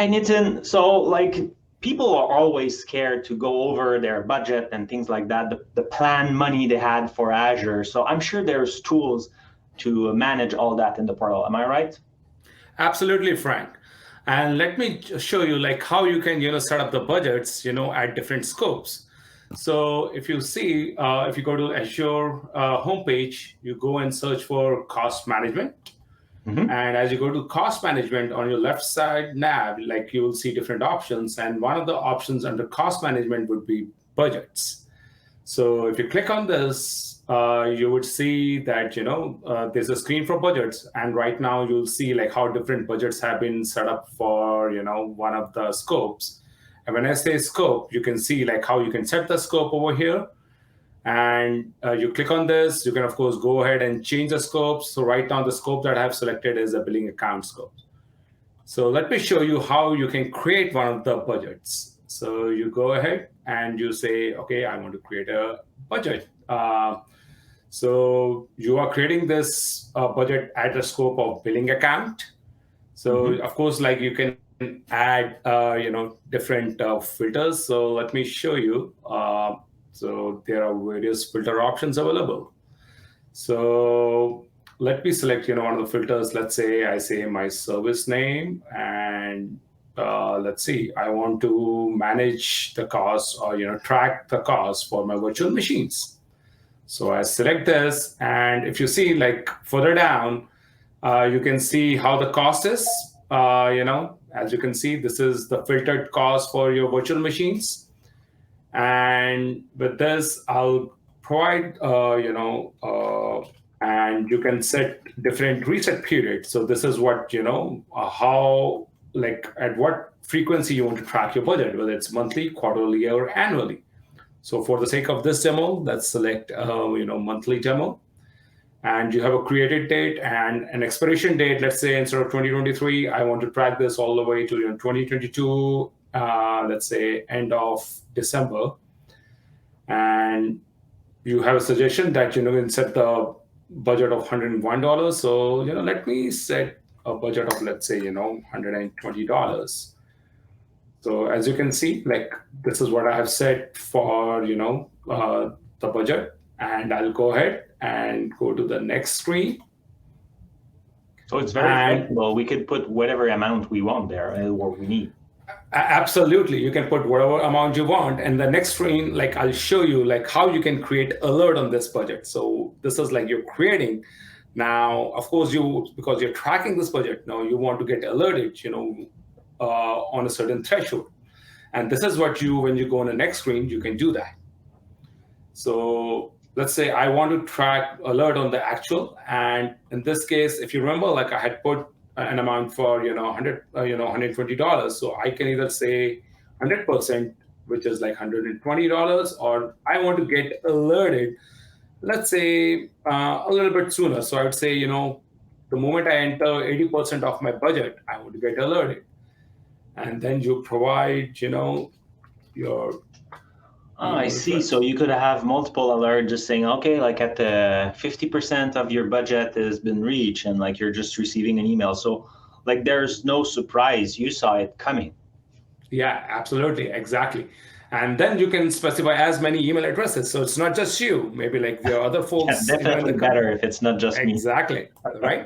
Hey, Nitin, so like people are always scared to go over their budget and things like that, the planned money they had for Azure. So I'm sure there's tools to manage all that in the portal. Am I right? Absolutely, Frank. And let me show you like how you can set up the budgets at different scopes. So if you see, if you go to Azure homepage, you go and search for cost management. Hmm. And as you go to cost management on your left side nav, like you will see different options. And one of the options under cost management would be budgets. So if you click on this, you would see that there's a screen for budgets, and right now you'll see like how different budgets have been set up for one of the scopes. And when I say scope, you can see like how you can set the scope over here, and you click on this. You can of course go ahead and change the scope. So right now the scope that I have selected is a billing account scope. So let me show you how you can create one of the budgets. So you go ahead and you say, okay, I want to create a budget. So you are creating this budget at the scope of billing account. So Hmm. of course, like you can add, different filters. So let me show you. So there are various filter options available. So let me select, one of the filters. Let's say I say my service name, and let's see, I want to manage the cost or track the cost for my virtual machines. So I select this, and if you see like further down, you can see how the cost is. As you can see, this is the filtered cost for your virtual machines. And with this, I'll provide, and you can set different reset periods. So this is what, how, like at what frequency you want to track your budget, whether it's monthly, quarterly, or annually. So for the sake of this demo, let's select, monthly demo. And you have a created date and an expiration date. Let's say instead of 2023, I want to track this all the way to 2022, let's say end of December. And you have a suggestion that you can set the budget of $101. So let me set a budget of, let's say, $120. So as you can see, like this is what I have set for the budget. And I'll go ahead and go to the next screen. So it's very And flexible. We could put whatever amount we want there or we need. absolutely, you can put whatever amount you want. And the next screen, like I'll show you like how you can create alert on this budget. So this is like you're creating. Now, of course, because you're tracking this budget, now you want to get alerted, on a certain threshold. And this is what when you go on the next screen, you can do that. So let's say I want to track alert on the actual, and in this case, if you remember, like I had put an amount for 120. So I can either say 100%, which is like $120, or I want to get alerted. Let's say a little bit sooner. So I would say the moment I enter 80% of my budget, I want to get alerted, and then you provide your Oh, I email see. So address. you could have multiple alerts just saying, okay, like at the 50% of your budget has been reached, and like you're just receiving an email. So like there's no surprise. You saw it coming. Yeah, absolutely, exactly. And then you can specify as many email addresses. So it's not just you, maybe like there are other Yeah, folks, in definitely the company. better if it's not just me. Exactly, right?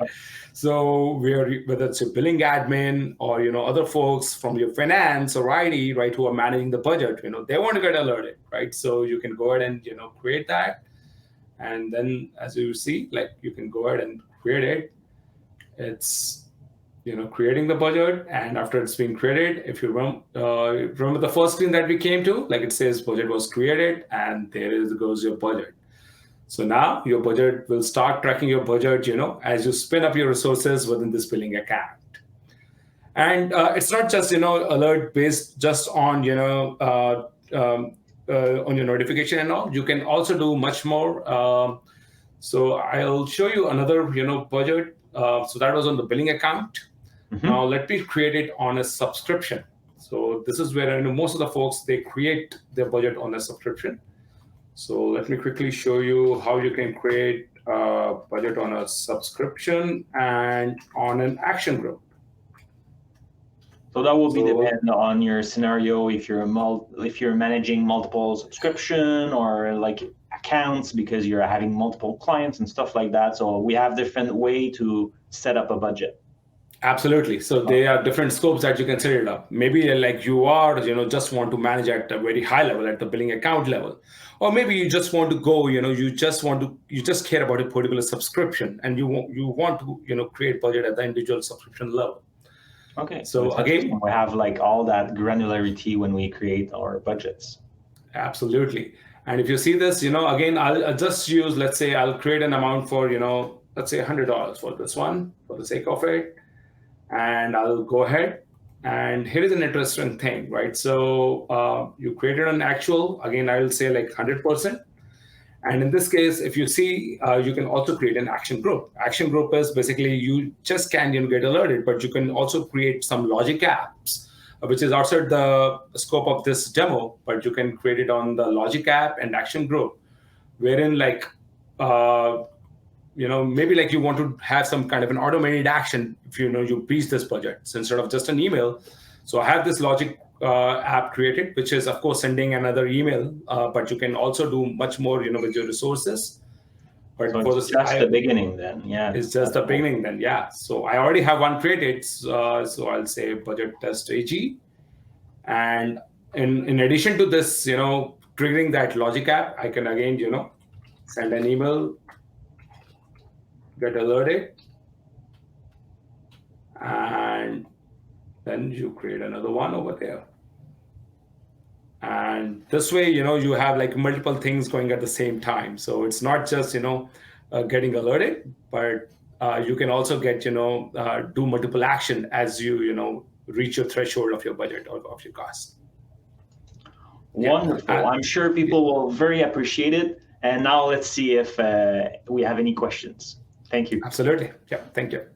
So whether it's a billing admin or other folks from your finance or IT, right, who are managing the budget, they want to get alerted, right? So you can go ahead and create that, and then as you see, like you can go ahead and create it. It's creating the budget, and after it's been created, if you remember the first screen that we came to, like it says budget was created, and goes your budget. So now your budget will start tracking your budget as you spin up your resources within this billing account. And it's not just alert based just on on your notification and all. You can also do much more. So I'll show you another budget. So that was on the billing account. Now Hmm. let me create it on a subscription. So this is where most of the folks, they create their budget on a subscription. So let me quickly show you how you can create a budget on a subscription and on an action group. So that will be So depend on your scenario, if you're managing multiple subscription or like accounts because you're having multiple clients and stuff like that. So we have different way to set up a budget. absolutely. So there are different scopes that you can set it up. Maybe like you are, just want to manage at a very high level, at the billing account level. Or maybe you just want to go, you just care about a particular subscription and you want to, create budget at the individual subscription level. Okay, so So it's interesting. again, We have like all that granularity when we create our budgets. absolutely. And if you see this, again, I'll just use, let's say I'll create an amount for, let's say $100 for this one, for the sake of it. And I'll go ahead. And here is an interesting thing, right? So you created an actual, again, I will say like 100%. And in this case, if you see, you can also create an action group. Action group is basically you just can get alerted, but you can also create some logic apps, which is outside the scope of this demo, but you can create it on the logic app and action group, wherein like, maybe like you want to have some kind of an automated action if you breach this budget. So instead of just an email, so I have this logic app created, which is of course sending another email, but you can also do much more, with your resources. But So for it's this, just the beginning then, yeah. it's just the beginning then, yeah. So I already have one created, so I'll say budget test AG, and in addition to this, triggering that logic app, I can again, send an email, get alerted, and then you create another one over there. And this way, you have like multiple things going at the same time. So it's not just, getting alerted, but you can also get, do multiple action as you, reach your threshold of your budget or of your cost. Wonderful. Yeah. I'm sure people will very appreciate it. And now let's see if we have any questions. Thank you. Absolutely. Yeah. Thank you.